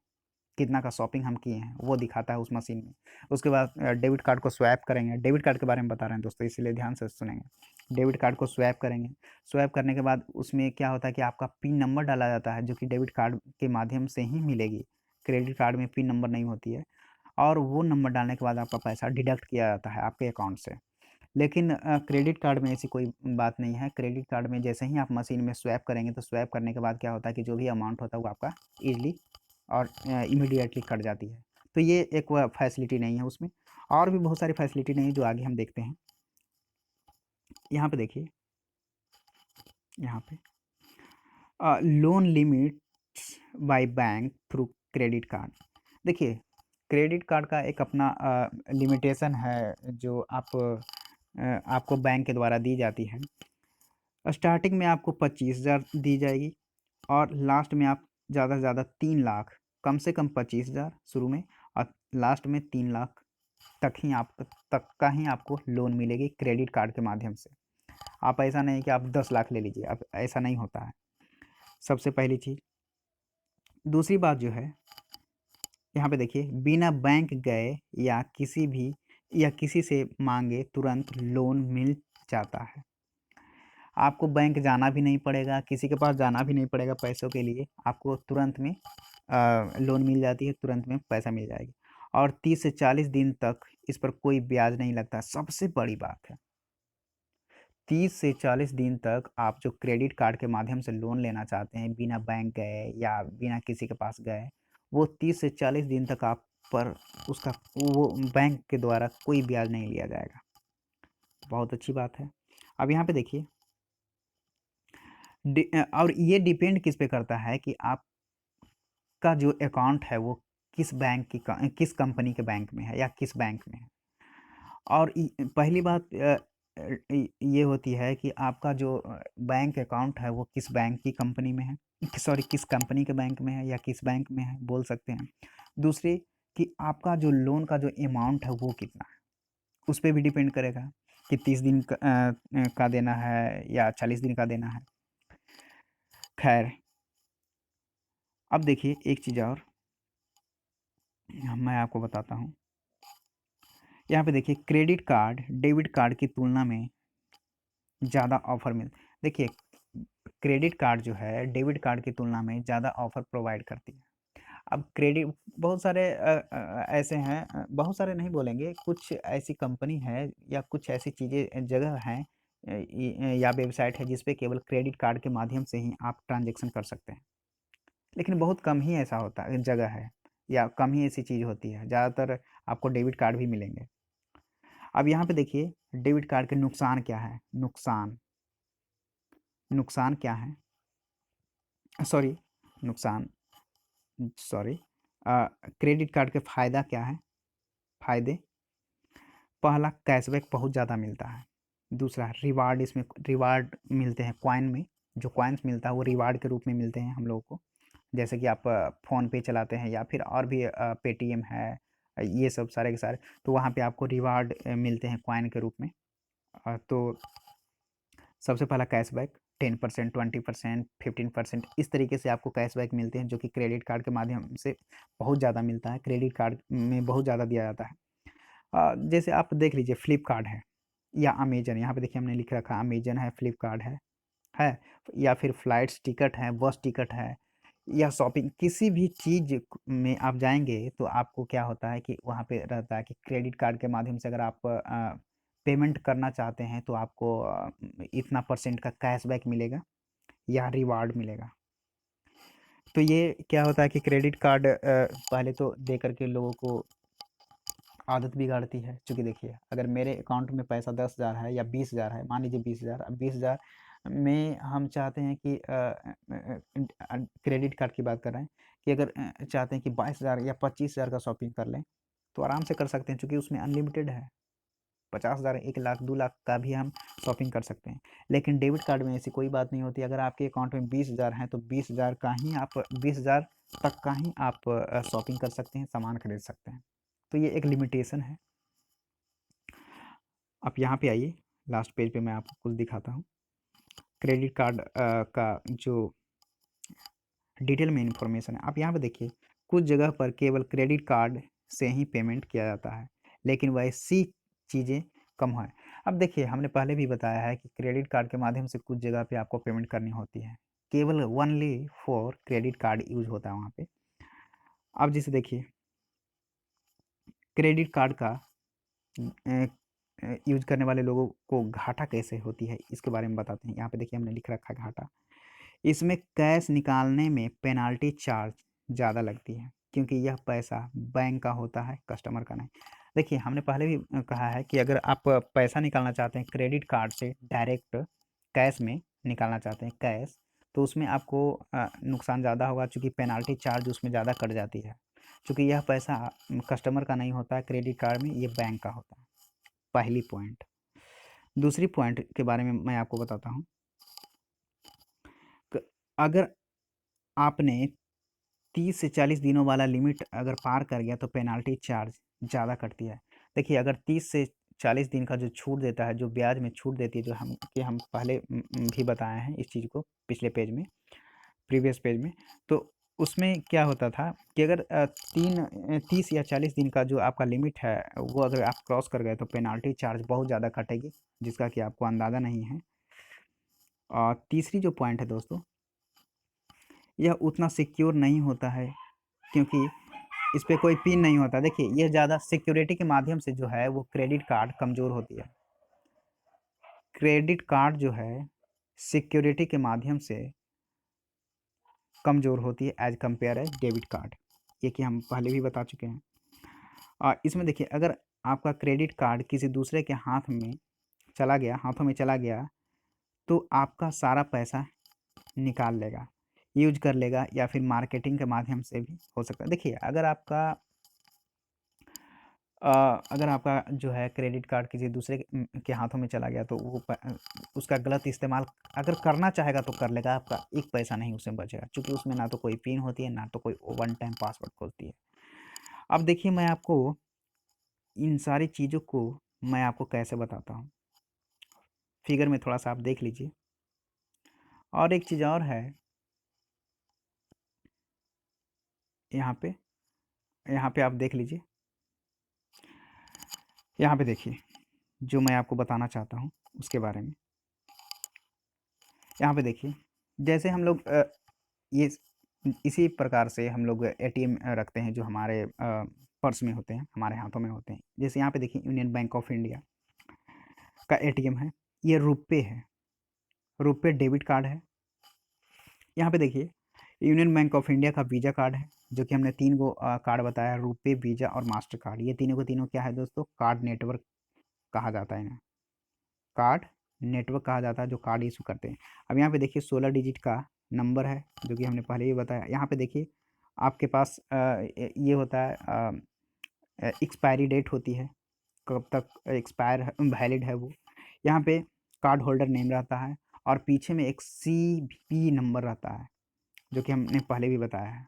कितना का शॉपिंग हम किए हैं वो दिखाता है उस मशीन में। उसके बाद डेबिट कार्ड को स्वैप करेंगे, डेबिट कार्ड के बारे में बता रहे हैं दोस्तों इसीलिए ध्यान से सुनेंगे। डेबिट कार्ड को स्वैप करेंगे, स्वैप करने के बाद उसमें क्या होता है कि आपका पिन नंबर डाला जाता है, जो कि डेबिट कार्ड के माध्यम से ही मिलेगी, क्रेडिट कार्ड में पिन नंबर नहीं होती है। और वो नंबर डालने के बाद आपका पैसा डिडक्ट किया जाता है आपके अकाउंट से। लेकिन क्रेडिट कार्ड में ऐसी कोई बात नहीं है। क्रेडिट कार्ड में जैसे ही आप मशीन में स्वैप करेंगे, तो स्वैप करने के बाद क्या होता है कि जो भी अमाउंट होता है वो आपका ईज़िली और इमीडिएटली कट जाती है। तो ये एक वो फैसिलिटी नहीं है उसमें। और भी बहुत सारी फैसिलिटी नहीं है जो आगे हम देखते हैं। यहाँ पे देखिए, यहाँ पे loan limits by bank through credit card. देखिए क्रेडिट कार्ड का एक अपना लिमिटेशन है जो आपको बैंक के द्वारा दी जाती है। स्टार्टिंग में आपको 25,000 दी जाएगी और लास्ट में आप ज़्यादा से ज़्यादा 3 लाख, कम से कम 25,000 शुरू में और लास्ट में 3 लाख तक का ही आपको लोन मिलेगी क्रेडिट कार्ड के माध्यम से। आप ऐसा नहीं कि आप 10 लाख ले लीजिए, अब ऐसा नहीं होता है। सबसे पहली चीज़। दूसरी बात जो है, यहाँ पे देखिए, बिना बैंक गए या किसी से मांगे तुरंत लोन मिल जाता है। आपको बैंक जाना भी नहीं पड़ेगा, किसी के पास जाना भी नहीं पड़ेगा पैसों के लिए, आपको तुरंत में लोन मिल जाती है, तुरंत में पैसा मिल जाएगी और 30 से 40 दिन तक इस पर कोई ब्याज नहीं लगता। सबसे बड़ी बात है, 30 से 40 दिन तक आप जो क्रेडिट कार्ड के माध्यम से लोन लेना चाहते हैं बिना बैंक गए या बिना किसी के पास गए, वो 30 से 40 दिन तक आप पर उसका वो बैंक के द्वारा कोई ब्याज नहीं लिया जाएगा। बहुत अच्छी बात है। अब यहाँ पे देखिए, और ये डिपेंड किस पे करता है कि आपका जो अकाउंट है वो किस कंपनी के बैंक में है या किस बैंक में है। और पहली बात ये होती है कि आपका जो बैंक अकाउंट है वो किस बैंक की कंपनी में है, सॉरी किस कंपनी के बैंक में है या किस बैंक में है बोल सकते हैं। दूसरी कि आपका जो लोन का जो अमाउंट है वो कितना है, उस पर भी डिपेंड करेगा कि 30 दिन का देना है या 40 दिन का देना है। खैर, अब देखिए एक चीज़ और मैं आपको बताता हूँ। यहाँ पे देखिए, क्रेडिट कार्ड डेबिट कार्ड की तुलना में ज़्यादा ऑफर देखिए, क्रेडिट कार्ड जो है डेबिट कार्ड की तुलना में ज़्यादा ऑफर प्रोवाइड करती है। अब क्रेडिट बहुत सारे ऐसे हैं, बहुत सारे नहीं बोलेंगे, कुछ ऐसी कंपनी है या कुछ ऐसी चीज़ें जगह हैं या वेबसाइट है जिस पे केवल क्रेडिट कार्ड के माध्यम से ही आप ट्रांजेक्शन कर सकते हैं। लेकिन बहुत कम ही ऐसा होता है, जगह है या कम ही ऐसी चीज़ होती है, ज़्यादातर आपको डेबिट कार्ड भी मिलेंगे। अब यहाँ पे देखिए, डेबिट कार्ड के नुकसान क्या है, नुकसान क्या है, सॉरी नुकसान सॉरी क्रेडिट कार्ड के फ़ायदा क्या है, फ़ायदे। पहला, कैशबैक बहुत ज़्यादा मिलता है। दूसरा, रिवार्ड, इसमें रिवार्ड मिलते हैं कॉइन में, जो कॉइन्स मिलता है वो रिवार्ड के रूप में मिलते हैं हम लोगों को। जैसे कि आप फ़ोन पे चलाते हैं या फिर और भी पेटीएम है, ये सब सारे के सारे, तो वहाँ पे आपको रिवार्ड मिलते हैं कॉइन के रूप में। तो सबसे पहला कैशबैक 10%, 20%, 15%, इस तरीके से आपको कैशबैक मिलते हैं जो कि क्रेडिट कार्ड के माध्यम से बहुत ज़्यादा मिलता है, क्रेडिट कार्ड में बहुत ज़्यादा दिया जाता है। जैसे आप देख लीजिए, फ्लिपकार्ट है या अमेजन, यहाँ पे देखिए हमने लिख रखा अमेजन है, फ्लिपकार्ट है या फिर फ्लाइट्स टिकट है, बस टिकट है या शॉपिंग, किसी भी चीज़ में आप जाएंगे तो आपको क्या होता है कि वहाँ पे रहता है कि क्रेडिट कार्ड के माध्यम से अगर आप पेमेंट करना चाहते हैं तो आपको इतना % का कैशबैक मिलेगा या रिवार्ड मिलेगा। तो ये क्या होता है कि क्रेडिट कार्ड पहले तो दे करके लोगों को आदत बिगाड़ती है। क्योंकि देखिए, अगर मेरे अकाउंट में पैसा 10,000 है या 20,000 है, मान लीजिए 20,000, अब 20,000 में हम चाहते हैं कि क्रेडिट कार्ड की बात कर रहे हैं कि अगर चाहते हैं कि 22,000 या 25,000 का शॉपिंग कर लें, तो आराम से कर सकते हैं क्योंकि उसमें अनलिमिटेड है। 50,000, 1 लाख, 2 लाख का भी हम शॉपिंग कर सकते हैं। लेकिन डेबिट कार्ड में ऐसी कोई बात नहीं होती। अगर आपके अकाउंट में 20,000 हैं तो 20,000 का ही आप 20,000 तक का ही आप शॉपिंग कर सकते हैं, सामान खरीद सकते हैं। तो ये एक लिमिटेशन है। आप यहाँ पे आइए, लास्ट पेज पे मैं आपको कुछ दिखाता हूँ। क्रेडिट कार्ड का जो डिटेल में इन्फॉर्मेशन है, आप यहाँ पे देखिए, कुछ जगह पर केवल क्रेडिट कार्ड से ही पेमेंट किया जाता है, लेकिन वैसी चीज़ें कम है। अब देखिए, हमने पहले भी बताया है कि क्रेडिट कार्ड के माध्यम से कुछ जगह पे आपको पेमेंट करनी होती है, केवल only for credit card use होता है वहाँ पे। अब जैसे देखिए, क्रेडिट कार्ड का यूज करने वाले लोगों को घाटा कैसे होती है इसके बारे में बताते हैं। यहाँ पे देखिए हमने लिख रखा है घाटा। इसमें कैश निकालने में पेनाल्टी चार्ज ज़्यादा लगती है क्योंकि यह पैसा बैंक का होता है, कस्टमर का नहीं। देखिए, हमने पहले भी कहा है कि अगर आप पैसा निकालना चाहते हैं क्रेडिट कार्ड से डायरेक्ट कैश में निकालना चाहते हैं कैश, तो उसमें आपको नुकसान ज़्यादा होगा, चूँकि पेनल्टी चार्ज उसमें ज़्यादा कट जाती है। चूँकि यह पैसा कस्टमर का नहीं होता है क्रेडिट कार्ड में, ये बैंक का होता है। पहली पॉइंट। दूसरी पॉइंट के बारे में मैं आपको बताता हूँ। अगर आपने 30 से 40 दिनों वाला लिमिट अगर पार कर गया तो पेनल्टी चार्ज ज़्यादा कटती है। देखिए, अगर 30 से 40 दिन का जो छूट देता है, जो ब्याज में छूट देती है, जो हम पहले भी बताए हैं इस चीज़ को पिछले पेज में, प्रीवियस पेज में। तो उसमें क्या होता था कि अगर 30 या 40 दिन का जो आपका लिमिट है वो अगर आप क्रॉस कर गए तो पेनल्टी चार्ज बहुत ज़्यादा कटेगी, जिसका कि आपको अंदाज़ा नहीं है। और तीसरी जो पॉइंट है दोस्तों, यह उतना सिक्योर नहीं होता है, क्योंकि इस पे कोई पिन नहीं होता। देखिए, ये ज़्यादा सिक्योरिटी के माध्यम से जो है वो क्रेडिट कार्ड कमज़ोर होती है। क्रेडिट कार्ड जो है सिक्योरिटी के माध्यम से कमज़ोर होती है as compare as debit card, ये कि हम पहले भी बता चुके हैं। इसमें देखिए, अगर आपका क्रेडिट कार्ड किसी दूसरे के हाथों में चला गया, तो आपका सारा पैसा निकाल लेगा, यूज कर लेगा, या फिर मार्केटिंग के माध्यम से भी हो सकता है। देखिए, अगर आपका जो है क्रेडिट कार्ड किसी दूसरे के हाथों में चला गया, तो उसका गलत इस्तेमाल अगर करना चाहेगा तो कर लेगा, आपका एक पैसा नहीं उसमें बचेगा, क्योंकि उसमें ना तो कोई पिन होती है, ना तो कोई वन टाइम पासवर्ड होती है। अब देखिए, मैं आपको इन सारी चीज़ों को मैं आपको कैसे बताता हूँ। फिगर में थोड़ा सा आप देख लीजिए। और एक चीज़ और है, यहाँ पे आप देख लीजिए। यहाँ पे देखिए, जो मैं आपको बताना चाहता हूँ उसके बारे में। यहाँ पे देखिए, जैसे हम लोग ये इसी प्रकार से हम लोग एटीएम रखते हैं, जो हमारे पर्स में होते हैं, हमारे हाथों में होते हैं। जैसे यहाँ पे देखिए, यूनियन बैंक ऑफ इंडिया का एटीएम है, ये रुपे है, रुपे डेबिट कार्ड है। यहाँ पे देखिए, यूनियन बैंक ऑफ इंडिया का वीज़ा कार्ड है, जो कि हमने 3 गो कार्ड बताया, रुपे, वीज़ा और मास्टर कार्ड। ये तीनों को तीनों क्या है दोस्तों, कार्ड नेटवर्क कहा जाता है इन्हें, कार्ड नेटवर्क कहा जाता है, जो कार्ड इशू करते हैं। अब यहाँ पे देखिए 16 डिजिट का नंबर है, जो कि हमने पहले ही बताया। यहाँ पे देखिए, आपके पास ये होता है, एक्सपायरी डेट होती है, कब तक एक्सपायर वैलिड है वो। यहाँ पे कार्ड होल्डर नेम रहता है, और पीछे में एक CVV नंबर रहता है, जो कि हमने पहले भी बताया है।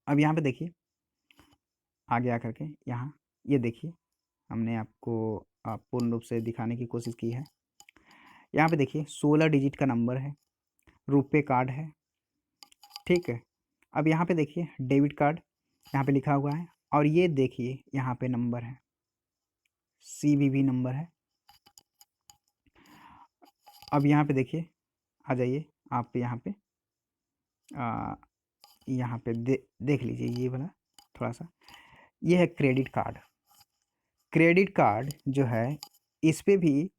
अब यहाँ पे देखिए, आगे आकर के यहाँ ये देखिए, हमने आपको पूर्ण रूप से दिखाने की कोशिश की है। यहाँ पे देखिए 16 डिजिट का नंबर है, रुपे कार्ड है, ठीक है। अब यहाँ पे देखिए डेबिट कार्ड यहाँ पे लिखा हुआ है, और ये देखिए यहाँ पे नंबर है, CVV नंबर है। अब यहाँ पे देखिए, आ जाइए आप यहाँ पे देख लीजिए, ये वाला थोड़ा सा, ये है क्रेडिट कार्ड। क्रेडिट कार्ड जो है, इस पे भी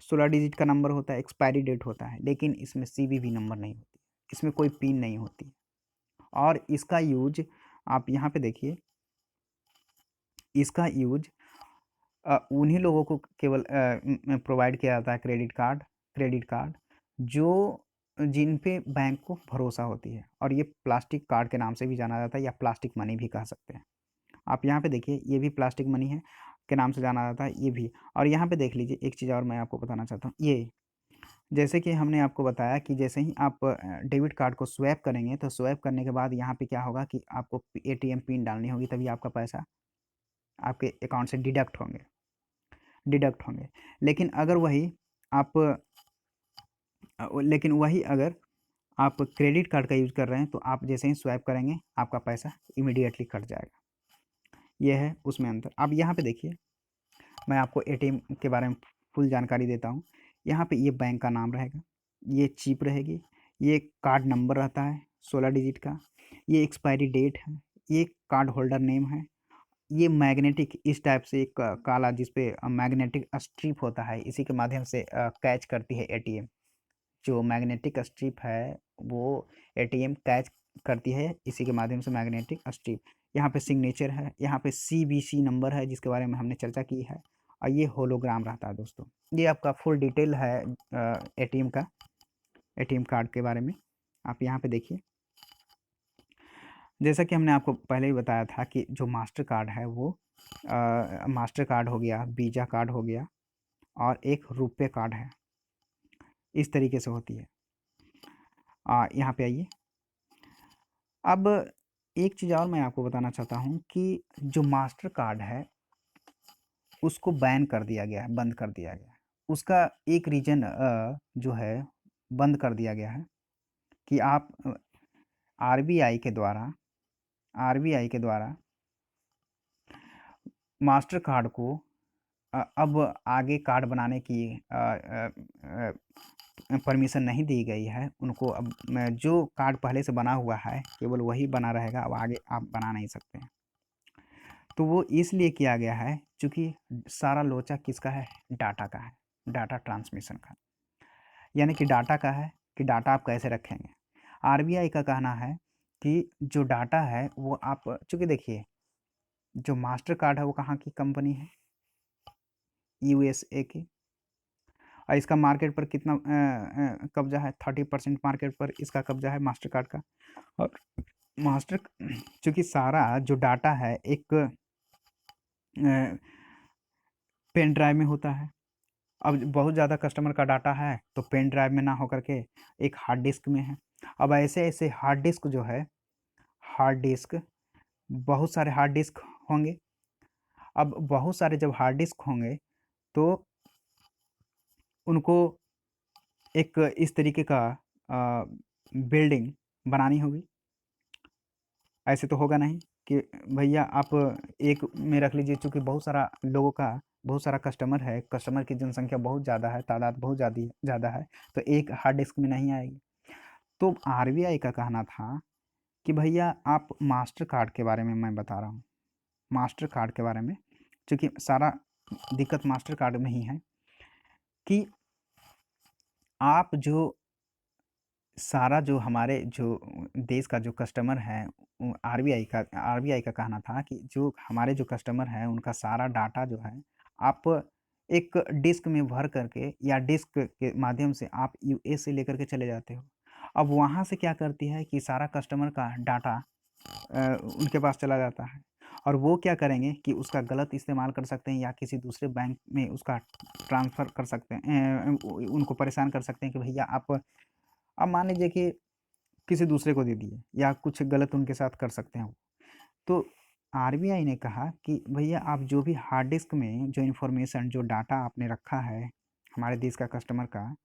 16 डिजिट का नंबर होता है, एक्सपायरी डेट होता है, लेकिन इसमें CVV नंबर नहीं होती, इसमें कोई पिन नहीं होती। और इसका यूज आप यहाँ पे देखिए, इसका यूज उन्हीं लोगों को केवल प्रोवाइड किया जाता है, क्रेडिट कार्ड जो जिन पे बैंक को भरोसा होती है, और ये प्लास्टिक कार्ड के नाम से भी जाना जाता है, या प्लास्टिक मनी भी कह सकते हैं। आप यहाँ पे देखिए, ये भी प्लास्टिक मनी है के नाम से जाना जाता है, ये भी। और यहाँ पे देख लीजिए, एक चीज़ और मैं आपको बताना चाहता हूँ, ये जैसे कि हमने आपको बताया कि जैसे ही आप डेबिट कार्ड को स्वैप करेंगे, तो स्वैप करने के बाद यहाँ पे क्या होगा कि आपको ATM पिन डालनी होगी, तभी आपका पैसा आपके अकाउंट से डिडक्ट होंगे। लेकिन अगर वही आप लेकिन वही अगर आप क्रेडिट कार्ड का यूज़ कर रहे हैं, तो आप जैसे ही स्वैप करेंगे, आपका पैसा इमीडिएटली कट जाएगा। ये है उसमें अंतर। अब यहाँ पे देखिए, मैं आपको ATM के बारे में फुल जानकारी देता हूँ। यहाँ पे ये बैंक का नाम रहेगा, ये चिप रहेगी, ये कार्ड नंबर रहता है 16 डिजिट का, ये एक्सपायरी डेट है, ये कार्ड होल्डर नेम है, ये मैग्नेटिक इस टाइप से एक काला जिस पे मैग्नेटिक स्ट्रिप होता है, इसी के माध्यम से कैच करती है ATM। जो मैग्नेटिक स्ट्रिप है वो ATM कैच करती है, इसी के माध्यम से मैग्नेटिक स्ट्रिप। यहाँ पे सिग्नेचर है, यहाँ पे CVC नंबर है, जिसके बारे में हमने चर्चा की है, और ये होलोग्राम रहता है दोस्तों। ये आपका फुल डिटेल है ATM का। एटीएम कार्ड के बारे में। आप यहाँ पे देखिए, जैसा कि हमने आपको पहले ही बताया था कि जो मास्टर कार्ड है वो मास्टर कार्ड हो गया, वीज़ा कार्ड हो गया और एक रुपे कार्ड है, इस तरीके से होती है। यहाँ पे आइए। अब एक चीज़ और मैं आपको बताना चाहता हूँ कि जो मास्टर कार्ड है उसको बैन कर दिया गया है, बंद कर दिया गया है। उसका एक रीज़न जो है बंद कर दिया गया है कि आप आरबीआई के द्वारा आरबीआई के द्वारा मास्टर कार्ड को अब आगे कार्ड बनाने की परमिशन नहीं दी गई है उनको। अब जो कार्ड पहले से बना हुआ है केवल वही बना रहेगा, अब आगे आप बना नहीं सकते हैं। तो वो इसलिए किया गया है क्योंकि सारा लोचा किसका है, डाटा का है, डाटा ट्रांसमिशन का, यानी कि डाटा का है कि डाटा आप कैसे रखेंगे। आरबीआई का कहना है कि जो डाटा है वो आप, चूँकि देखिए जो मास्टर कार्ड है वो कहाँ की कंपनी है, यूएसए की, और इसका मार्केट पर कितना कब्जा है, 30% मार्केट पर इसका कब्जा है मास्टर कार्ड का। और मास्टर चूँकि सारा जो डाटा है एक पेन ड्राइव में होता है। अब बहुत ज़्यादा कस्टमर का डाटा है तो पेन ड्राइव में ना होकर के एक हार्ड डिस्क में है। अब ऐसे ऐसे हार्ड डिस्क जो है, हार्ड डिस्क, बहुत सारे हार्ड डिस्क होंगे। अब बहुत सारे जब हार्ड डिस्क होंगे तो उनको एक इस तरीके का बिल्डिंग बनानी होगी। ऐसे तो होगा नहीं कि भैया आप एक में रख लीजिए, चूँकि बहुत सारा लोगों का, बहुत सारा कस्टमर है, कस्टमर की जनसंख्या बहुत ज़्यादा है, तादाद बहुत ज़्यादा है, तो एक हार्ड डिस्क में नहीं आएगी। तो आरबीआई का कहना था कि भैया आप मास्टर कार्ड के बारे में मैं बता रहा हूँ, मास्टर कार्ड के बारे में, क्योंकि सारा दिक्कत मास्टर कार्ड में ही है कि आप जो सारा जो हमारे जो देश का जो कस्टमर है, आरबीआई का कहना था कि जो हमारे जो कस्टमर हैं उनका सारा डाटा जो है आप एक डिस्क में भर करके या डिस्क के माध्यम से आप यूएस से लेकर के चले जाते हो। अब वहाँ से क्या करती है कि सारा कस्टमर का डाटा उनके पास चला जाता है, और वो क्या करेंगे कि उसका गलत इस्तेमाल कर सकते हैं या किसी दूसरे बैंक में उसका ट्रांसफ़र कर सकते हैं, उनको परेशान कर सकते हैं कि भैया आप, अब मान लीजिए कि किसी दूसरे को दे दिए या कुछ गलत उनके साथ कर सकते हैं वो। तो आरबीआई ने कहा कि भैया आप जो भी हार्ड डिस्क में जो इन्फॉर्मेशन, जो डाटा आपने रखा है हमारे देश का कस्टमर का,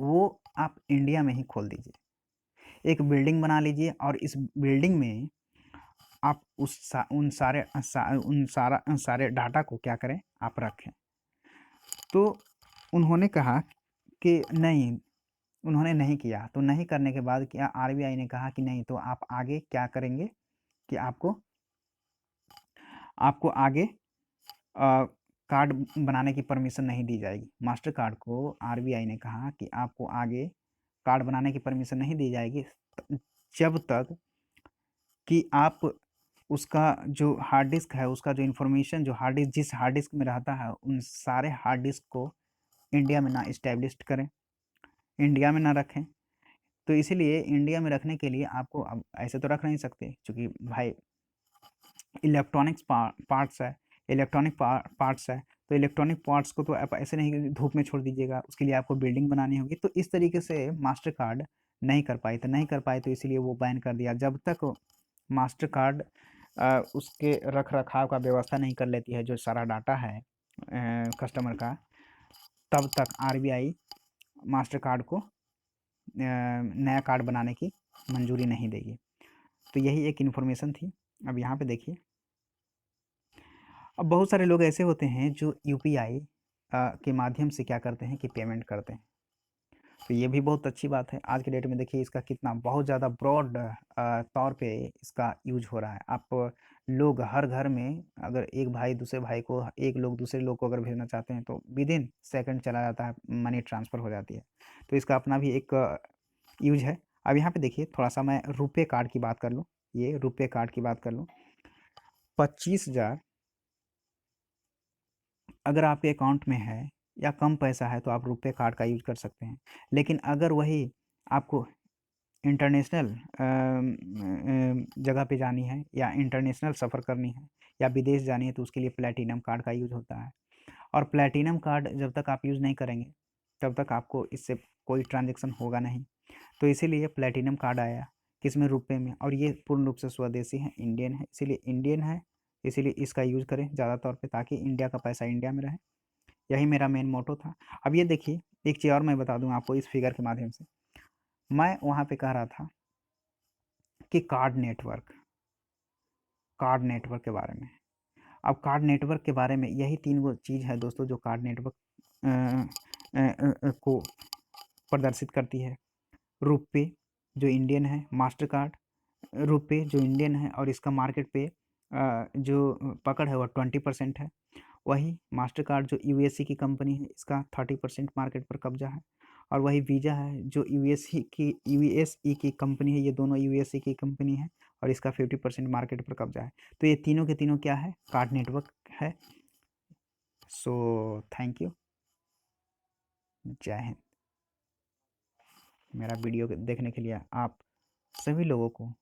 वो आप इंडिया में ही खोल दीजिए। एक बिल्डिंग बना लीजिए और इस बिल्डिंग में आप उन सारे डाटा को क्या करें, आप रखें। तो उन्होंने कहा कि नहीं, उन्होंने नहीं किया। तो नहीं करने के बाद क्या, आरबीआई ने कहा कि नहीं, तो आप आगे क्या करेंगे कि आपको आपको आगे कार्ड बनाने की परमिशन नहीं दी जाएगी। मास्टर कार्ड को आरबीआई ने कहा कि आपको आगे कार्ड बनाने की परमिशन नहीं दी जाएगी जब तक कि आप उसका जो हार्ड डिस्क है, उसका जो इन्फॉर्मेशन, जो हार्ड डिस्क, जिस हार्ड डिस्क में रहता है, उन सारे हार्ड डिस्क को इंडिया में ना इस्टेब्लिश करें, इंडिया में ना रखें। तो इसीलिए इंडिया में रखने के लिए आपको, अब ऐसे तो रख नहीं सकते क्योंकि भाई इलेक्ट्रॉनिक्स पार्ट्स है, इलेक्ट्रॉनिक पार्ट्स है, तो इलेक्ट्रॉनिक पार्ट्स को तो आप ऐसे नहीं धूप में छोड़ दीजिएगा, उसके लिए आपको बिल्डिंग बनानी होगी। तो इस तरीके से मास्टर कार्ड नहीं कर पाए, तो इसीलिए वो बैन कर दिया। जब तक मास्टर कार्ड उसके रख रखाव का व्यवस्था नहीं कर लेती है जो सारा डाटा है कस्टमर का, तब तक आरबीआई मास्टर कार्ड को नया कार्ड बनाने की मंजूरी नहीं देगी। तो यही एक इन्फॉर्मेशन थी। अब यहाँ पे देखिए, अब बहुत सारे लोग ऐसे होते हैं जो यूपीआई के माध्यम से क्या करते हैं कि पेमेंट करते हैं। तो ये भी बहुत अच्छी बात है। आज के डेट में देखिए इसका कितना बहुत ज़्यादा ब्रॉड तौर पे इसका यूज हो रहा है। आप लोग हर घर में, अगर एक भाई दूसरे भाई को, एक लोग दूसरे लोग को अगर भेजना चाहते हैं तो विदिन सेकंड चला जाता है, मनी ट्रांसफ़र हो जाती है। तो इसका अपना भी एक यूज है। अब यहाँ पे देखिए, थोड़ा सा मैं रुपे कार्ड की बात कर लूँ, ये रुपे कार्ड की बात कर लूँ। 25,000 अगर आपके अकाउंट में है या कम पैसा है तो आप रुपे कार्ड का यूज़ कर सकते हैं। लेकिन अगर वही आपको इंटरनेशनल जगह पे जानी है या इंटरनेशनल सफ़र करनी है या विदेश जानी है तो उसके लिए प्लैटिनम कार्ड का यूज़ होता है। और प्लैटिनम कार्ड जब तक आप यूज़ नहीं करेंगे तब तक आपको इससे कोई ट्रांजेक्शन होगा नहीं। तो इसीलिए प्लैटिनम कार्ड आया किसमें, रुपए में, और ये पूर्ण रूप से स्वदेशी है, इंडियन है, इसीलिए इंडियन है, इसीलिए इसका यूज़ करें ज़्यादा तौर पे ताकि इंडिया का पैसा इंडिया में रहे। यही मेरा मेन मोटो था। अब ये देखिए एक चीज़ और मैं बता दूँ आपको इस फिगर के माध्यम से। मैं वहाँ पे कह रहा था कि कार्ड नेटवर्क के बारे में। अब कार्ड नेटवर्क के बारे में यही 3 वो चीज़ है दोस्तों जो कार्ड नेटवर्क को प्रदर्शित करती है। रुपे जो इंडियन है, मास्टर कार्ड रुपए जो इंडियन है और इसका मार्केट पे जो पकड़ है वो 20% है। वही मास्टर कार्ड जो यूएसई की कंपनी है इसका 30% मार्केट पर कब्जा है। और वही वीज़ा है जो यूएसई की कंपनी है, ये दोनों यूएसई की कंपनी है और इसका 50% मार्केट पर कब्जा है। तो ये तीनों के तीनों क्या है, कार्ड नेटवर्क है। सो थैंक यू, जय हिंद। मेरा वीडियो देखने के लिए आप सभी लोगों को